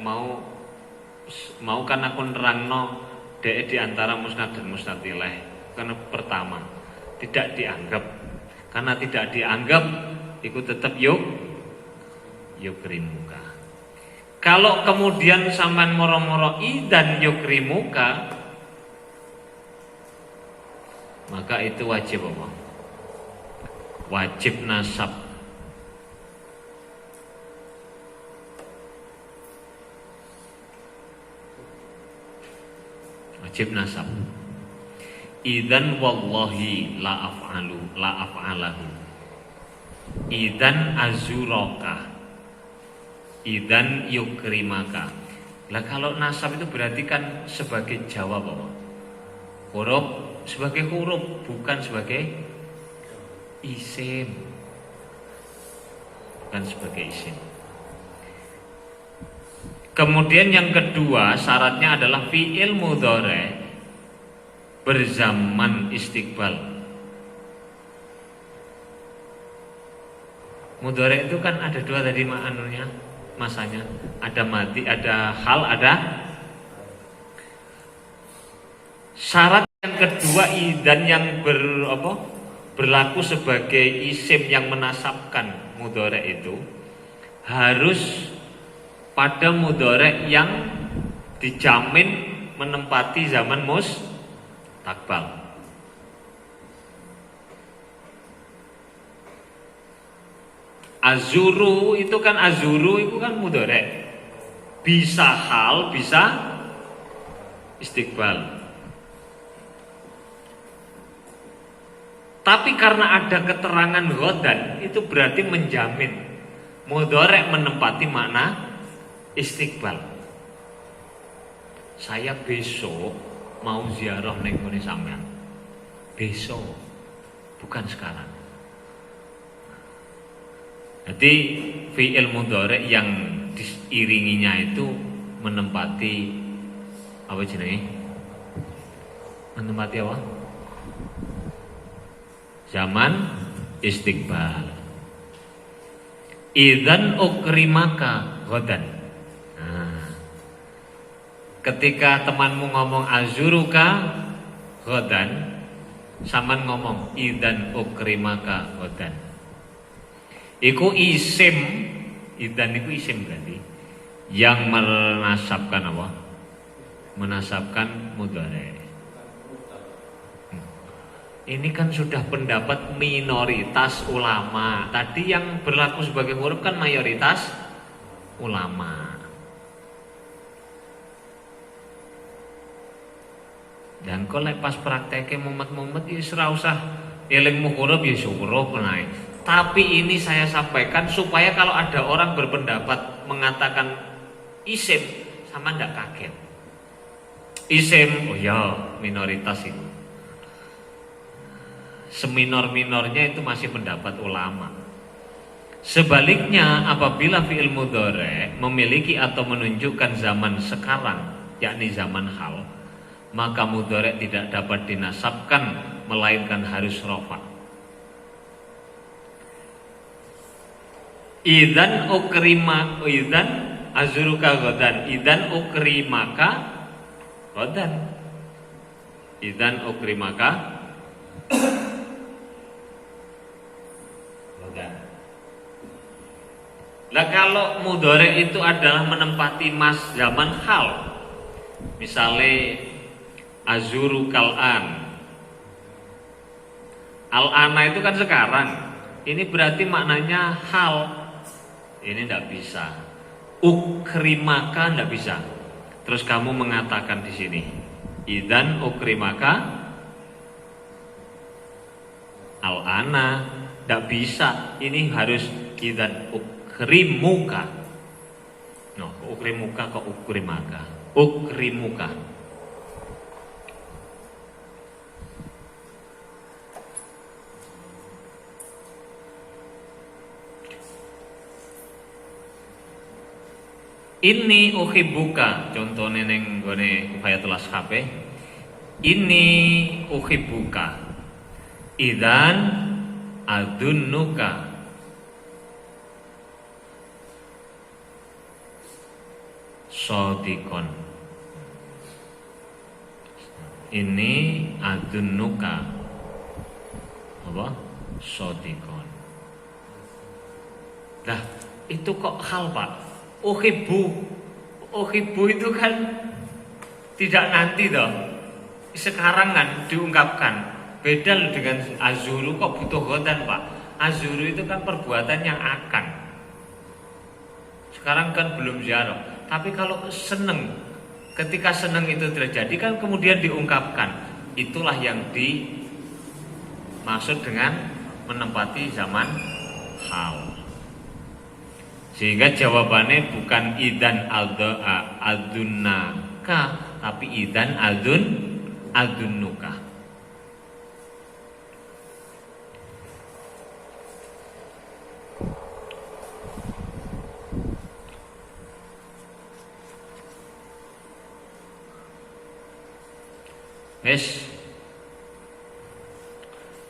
Speaker 1: mau kan aku nerangno dek di antara musnad dan musnad ilaih. Karena pertama tidak dianggap, karena tidak dianggap ikut tetap yukrimuka. Kalau kemudian sampean moro-moro idan yukrimuka, maka itu wajib apa? Wajib nasab. Wajib nasab. Idan wallahi la af'alahu. Idan azuraka. Idan yukrimaka. Lah kalau nasab itu berarti kan sebagai jawab apa? Huruf sebagai huruf, bukan sebagai isim. Bukan sebagai isim. Kemudian yang kedua syaratnya adalah fi'il mudhari' berzaman istiqbal. Mudhari' itu kan ada dua tadi maknanya, masanya. Ada mati, ada hal, ada. Syarat yang kedua idan yang berlaku sebagai isim yang menasabkan mudhari' itu harus pada mudhari' yang dijamin menempati zaman mustakbal. Azuru itu kan mudhari'. Bisa hal, bisa istiqbal. Tapi karena ada keterangan ghadan, itu berarti menjamin mudhari' menempati makna istiqbal. Saya besok mau ziarah ning ngene sampean. Besok, bukan sekarang. Jadi fi'il mudhari' yang diiringinya itu menempati apa jenenge? Menempati apa? Zaman istiqbal. Idzan ukrimaka ghadan. Ketika temanmu ngomong azuruka ghadan, sampean ngomong idzan ukrimaka ghadan. Iku isim, idzan iku isim berarti yang menasabkan apa? Menasabkan mudhari'. Ini kan sudah pendapat minoritas ulama. Tadi yang berlaku sebagai huruf kan mayoritas ulama. Dan kok lek pas prakteknya mumet-mumet ya ora usah eling huruf ya huruf naik. Tapi ini saya sampaikan supaya kalau ada orang berpendapat mengatakan isim sama ndak kaget. Isim, oh ya minoritas itu. Seminor-minornya itu masih pendapat ulama. Sebaliknya apabila fi'il mudhari' memiliki atau menunjukkan zaman sekarang, yakni zaman hal, maka mudhari' tidak dapat dinasabkan melainkan harus rafa. Idzan azuruka ghadan, idzan ukrimaka ghadan. Idzan ukrimaka ghadan. Lah kalau mudhari' itu adalah menempati mas zaman hal. Misalnya azuru kal'an. Al-ana itu kan sekarang. Ini berarti maknanya hal. Ini tidak bisa. Ukrimaka tidak bisa. Terus kamu mengatakan di sini, idzan ukrimaka al-ana, tidak bisa. Ini harus idzan ukrimuka. No, ukrimuka kok ukrimaka. Ukrimuka. Ini uhibbuka, contohnya neng gone Ufayatul Ashab. Ini uhibbuka. Idzan adunnuka Shadikon. Ini adunnuka apa? Shadikon. Nah, itu kok hal Pak? Uhibbu itu kan tidak nanti toh. Sekarang kan diungkapkan. Beda dengan azuru kok butuh godan Pak. Azuru itu kan perbuatan yang akan. Sekarang kan belum ziarah. Tapi kalau seneng, ketika seneng itu terjadi kan kemudian diungkapkan. Itulah yang dimaksud dengan menempati zaman hal. Sehingga jawabannya bukan idan adunnaka, tapi idan adunnuka.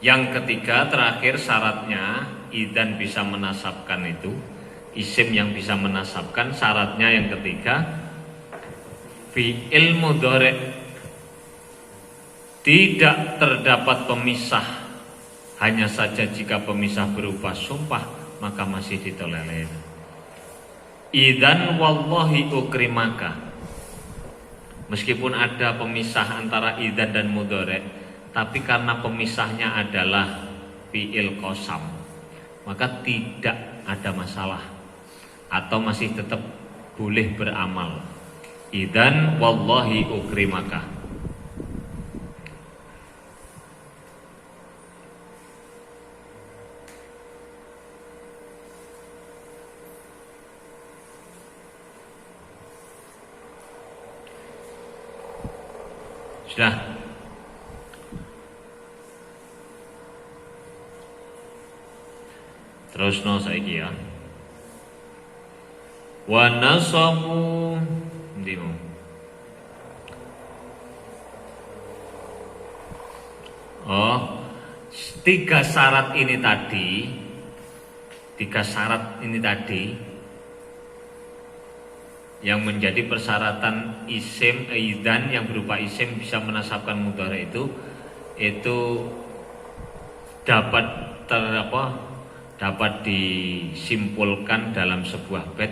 Speaker 1: Yang ketiga terakhir syaratnya idan bisa menasabkan itu. Isim yang bisa menasabkan syaratnya yang ketiga fi'il mudhari' tidak terdapat pemisah. Hanya saja jika pemisah berupa sumpah maka masih ditolerir. Idzan wallahi ukrimaka. Meskipun ada pemisah antara idzan dan mudhari', tapi karena pemisahnya adalah fi'il qasam, maka tidak ada masalah. Atau masih tetap boleh beramal. Idzan wallahi ukrimaka. Sudah. Terus no saiki ya. Wa nasabu ndimu. Tiga syarat ini tadi yang menjadi persyaratan isim idzan yang berupa isim bisa menasabkan mudhari itu dapat disimpulkan dalam sebuah bait.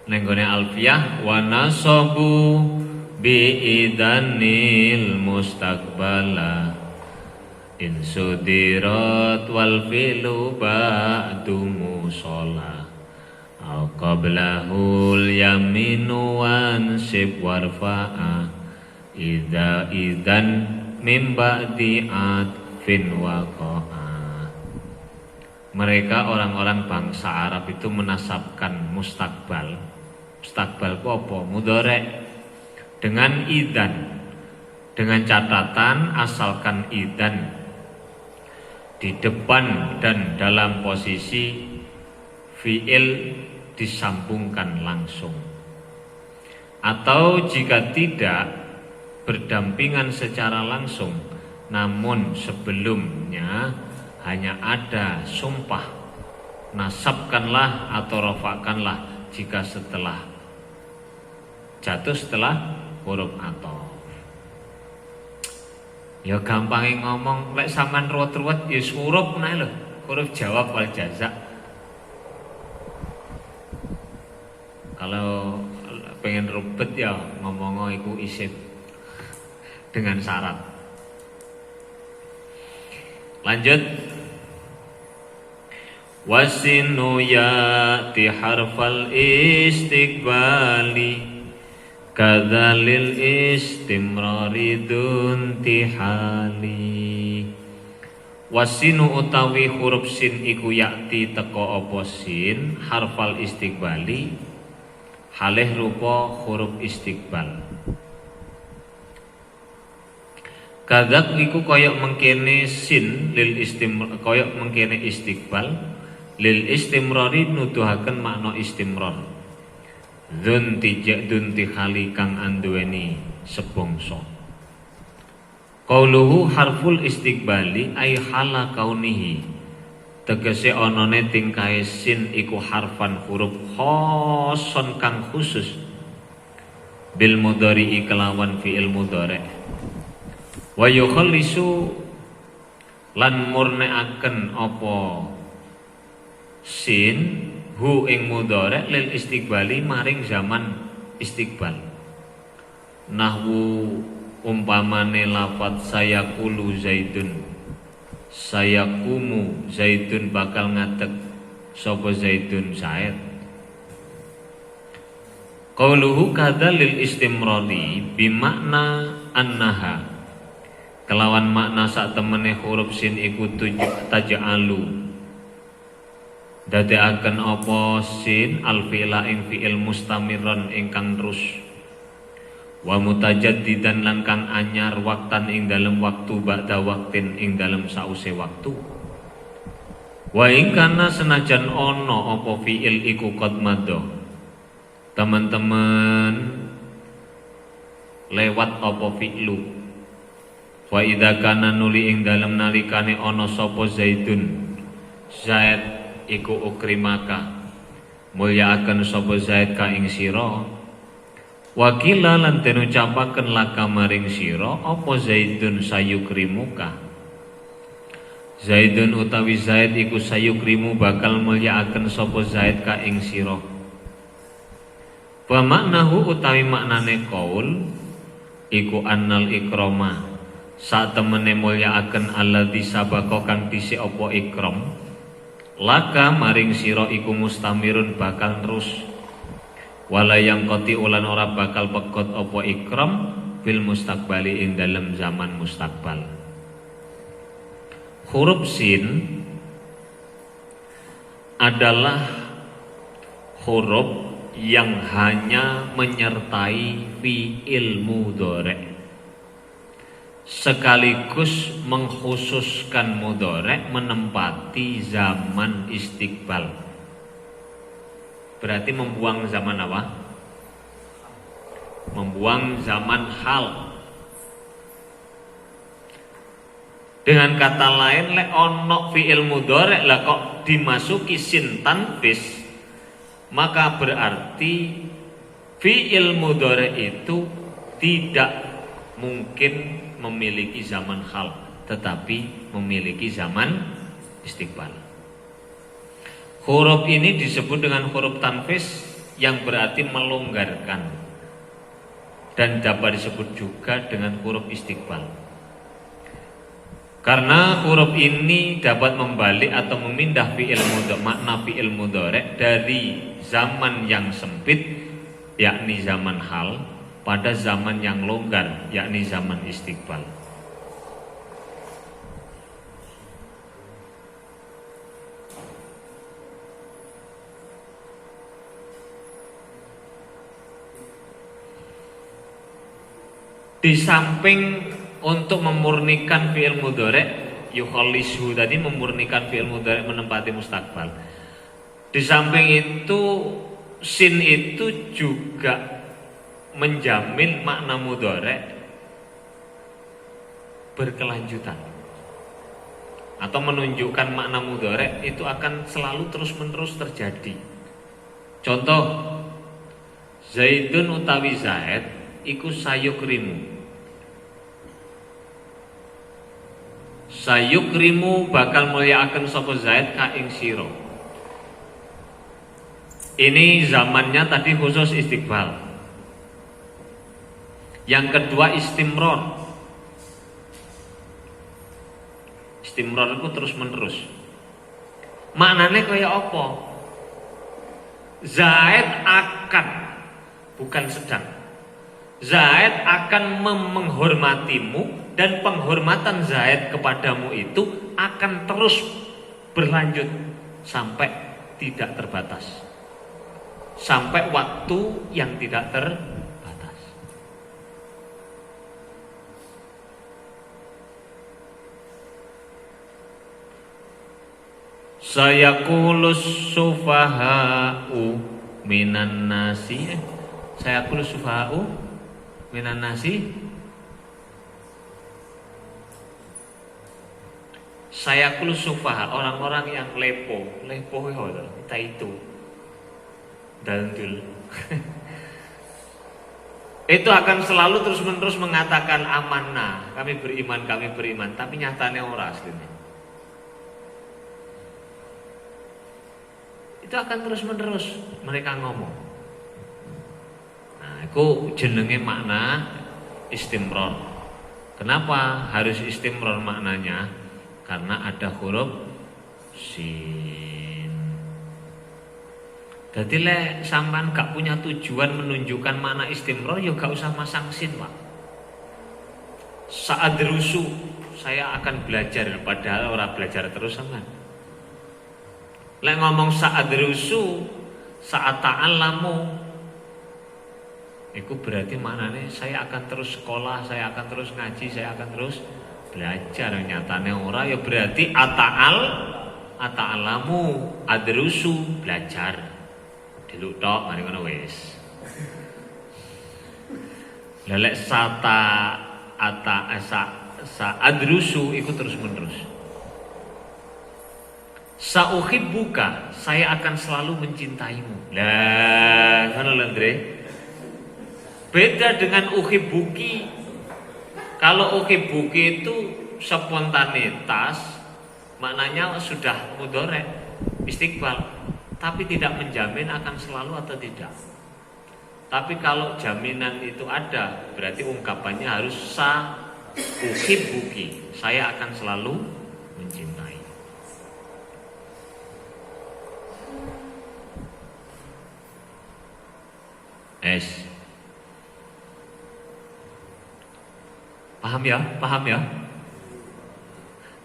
Speaker 1: Nenggone alfiyah wa nasabu bi idanil mustaqbala in sudirat wal filu ba'du musalla au qablahul yaminu wansib warfa'a idan mim ba'di atfin waqa'a. Mereka orang-orang bangsa Arab itu menasabkan mustakbal. Mustakbal itu apa? Mudhari' dengan idan, dengan catatan asalkan idan di depan dan dalam posisi fi'il disambungkan langsung. Atau jika tidak berdampingan secara langsung, namun sebelumnya hanya ada sumpah, nasabkanlah atau rafa'kanlah jika jatuh setelah huruf ataf. Ya gampangnya ngomong, lek sampean ruwet-ruwet ya huruf nae lho, huruf jawab wal jazak. Kalau pengen rubet ya ngomong iku isim dengan syarat. Lanjut. Wasinu yati harfal istiqbali kadzalil istimrari duntihali. Wasinu utawi huruf sin iku yakti teko apa sin harfal istiqbali halih rupa huruf istiqbal. Kadzak iku koyok mengkene sin lil koyok mengkene istiqbal lil istimrari nuduhaken makna istimrar. Duntihali kang anduweni sebangsa. Qauluhu harful istiqbali ay hala kaunihi tegese onone tingkae sin iku harfan huruf khoson kang khusus bil mudhari kelawan fi'il mudhari wa yukhallisu lan murneaken apa sin hu ing mudhari lil istiqbali maring zaman istiqbal. Nahwu umpamane lafadz sayaqulu zaidun, sayaqumu zaidun bakal ngadeg sapa zaidun Zaid. Qauluhu kadza lil istimradi bimakna annaha kelawan makna sak temene huruf sin iku taj'alu dadekaken apa sin alfi'la ing fi'il mustamirron ingkang terus wa mutajaddidan lan kang anyar waktan ing dalem waktu ba'da waktin ing dalem sause waktu wa ing kana senajan ana apa fi'il iku qad madha teman-teman lewat apa fi'lu wa idza kana nuli ing dalem nalikane ana sapa zaidun Zaid iku ukrimaka mulyakaken sapa Zaid ka ing sira wakila lan den ucapaken laka maring sira apa zaidun sayukrimuka Zaidun utawi Zaid iku sayukrimu bakal mulyakaken sapa Zaid ka ing sira wa maknahu utawi maknane qaul iku annal ikrama sak temene mulyakaken alladzi sabaka kang dhisik apa ikram laka maring sira iku mustamirun bakal terus wala yang qati ulan ora bakal pekot apa ikram fil mustaqbali ing dalem zaman mustaqbal. Huruf sin adalah huruf yang hanya menyertai fi'il mudhari sekaligus mengkhususkan mudhari menempati zaman istiqbal. Berarti membuang zaman apa? Membuang zaman hal. Dengan kata lain, lek ono fi'il mudhari lah kok dimasuki sin tanfis, maka berarti fi'il mudhari itu tidak mungkin memiliki zaman hal, tetapi memiliki zaman istiqbal. Huruf ini disebut dengan huruf tanfis yang berarti melonggarkan dan dapat disebut juga dengan huruf istiqbal. Karena huruf ini dapat membalik atau memindah fi'il mudhari, makna fi'il mudhari dari zaman yang sempit yakni zaman hal pada zaman yang longgar yakni zaman istiqbal. Di samping untuk memurnikan fi'il mudhari yukhallisu tadi memurnikan fi'il mudhari menempati mustaqbal. Di samping itu sin itu juga menjamin makna mudhari berkelanjutan atau menunjukkan makna mudhari itu akan selalu terus-menerus terjadi. Contoh Zaidun utawi Zaid iku sayukrimu. Sayukrimu bakal mulyakaken sapa Zaid ka ing sira. Ini zamannya tadi khusus istiqbal. Yang kedua istimror. Istimror itu terus menerus. Maknanya kaya apa? Zaid akan, bukan sedang. Zaid akan menghormatimu dan penghormatan Zaid kepadamu itu akan terus berlanjut sampai tidak terbatas. Sampai waktu yang tidak terbatas. Sayaqulus sufaha'u minan nasi. Sayaqulus sufaha'u minan nasi. Sayakul sufaha, orang-orang yang lepo kita itu dandul. Itu akan selalu terus-menerus mengatakan amanah, kami beriman, tapi nyatanya ora aslinya. Itu akan terus-menerus mereka ngomong. Nah, itu jenenge makna istimror. Kenapa harus istimror maknanya? Karena ada huruf sin. Jadi lek sampean gak punya tujuan menunjukkan makna istimror, ya gak usah masang sin, Pak. Saat derusu saya akan belajar, padahal orang belajar terus sampean. Lek ngomong saat derusu, saat ta'allamu, itu berarti maknanya saya akan terus sekolah, saya akan terus ngaji, saya akan terus belajar. Nyatanya ora, ya berarti ata'allamu adrusu, belajar. Diluk tok mari ngono wis. Lelek adrusu iku terus menerus. Sauhibbuka, saya akan selalu mencintaimu. Lah, ngono lho, Andre. Beda dengan uhibbuki. Kalau uhibbuki itu spontanitas, maknanya sudah mudhari, istiqbal. Tapi tidak menjamin akan selalu atau tidak. Tapi kalau jaminan itu ada, berarti ungkapannya harus uhibbuki, saya akan selalu mencintai. Paham ya?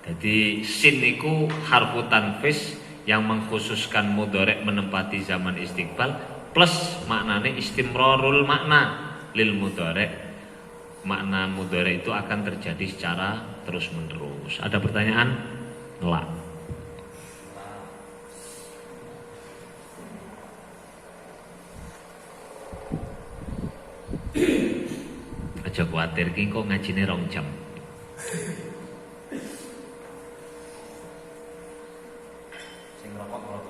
Speaker 1: Jadi sin iku harfu tanfis yang mengkhususkan mudhari menempati zaman istiqbal, plus maknanya istimrarul makna lil mudhari. Makna mudhari itu akan terjadi secara terus menerus. Ada pertanyaan? Ngelak. Aja kuatir ki kok ngajine 2 jam. Sing rokok,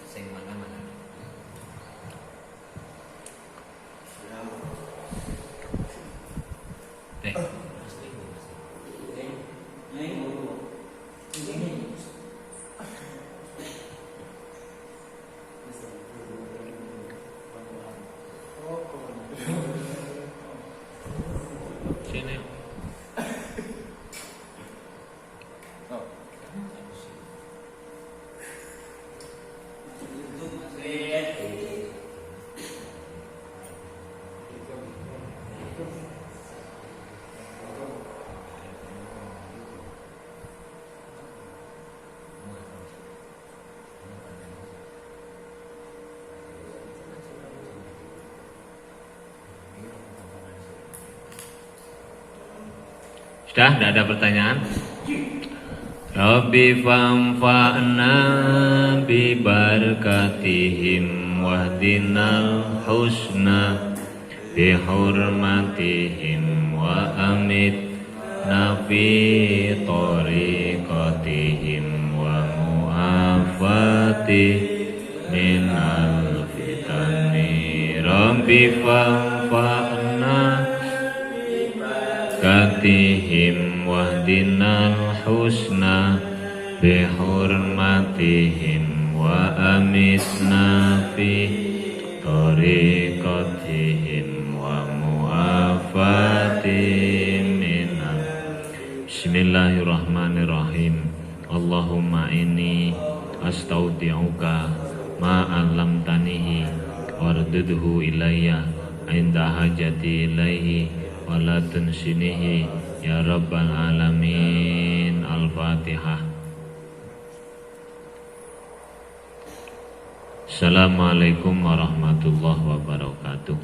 Speaker 1: sing mangan. Sini. Sudah, tidak ada pertanyaan? Rabbi famfa'na bi barakatihim wahdinal husna bi hurmatihim wa amitna fi tariqatihim wa mu'afati minal fitani. Rabbi famfa'na katihim wahdinal husna bihurmatihim wa amitna fi tariqatihim wa mu'afatihim minal. Bismillahirrahmanirrahim. Allahumma inni astaudi'uka ma'alamtanihi wardudhu ilayya inda hajati ilaihi wala tunsinihi ya rabbal alamin. Al-Fatihah. Assalamualaikum warahmatullahi wabarakatuh.